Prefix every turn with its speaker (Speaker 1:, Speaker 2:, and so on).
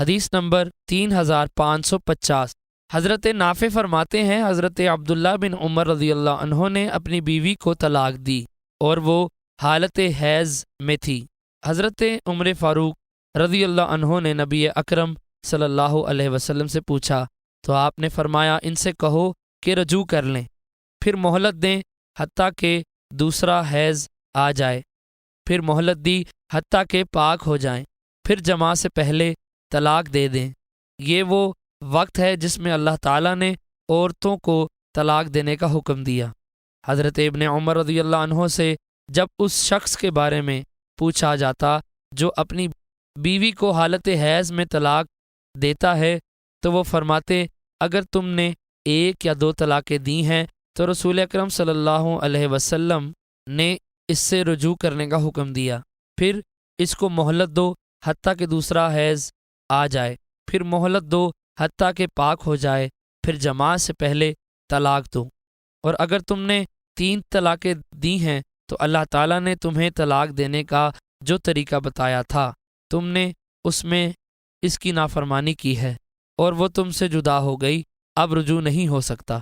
Speaker 1: حدیث نمبر 3550۔ حضرت نافع فرماتے ہیں حضرت عبداللہ بن عمر رضی اللہ عنہ نے اپنی بیوی کو طلاق دی اور وہ حالت حیض میں تھی۔ حضرت عمر فاروق رضی اللہ عنہ نے نبی اکرم صلی اللہ علیہ وسلم سے پوچھا تو آپ نے فرمایا ان سے کہو کہ رجوع کر لیں، پھر مہلت دیں حتیٰ کہ دوسرا حیض آ جائے، پھر مہلت دی حتیٰ کہ پاک ہو جائیں، پھر جماع سے پہلے طلاق دے دیں۔ یہ وہ وقت ہے جس میں اللہ تعالیٰ نے عورتوں کو طلاق دینے کا حکم دیا۔ حضرت ابن عمر رضی اللہ عنہ سے جب اس شخص کے بارے میں پوچھا جاتا جو اپنی بیوی کو حالت حیض میں طلاق دیتا ہے تو وہ فرماتے اگر تم نے 1 یا 2 طلاقیں دی ہیں تو رسول اکرم صلی اللہ علیہ وسلم نے اس سے رجوع کرنے کا حکم دیا، پھر اس کو مہلت دو حتیٰ کہ دوسرا حیض آ جائے، پھر مہلت دو حتیٰ کہ پاک ہو جائے، پھر جماع سے پہلے طلاق دو۔ اور اگر تم نے 3 طلاقیں دی ہیں تو اللہ تعالیٰ نے تمہیں طلاق دینے کا جو طریقہ بتایا تھا تم نے اس میں اس کی نافرمانی کی ہے اور وہ تم سے جدا ہو گئی، اب رجوع نہیں ہو سکتا۔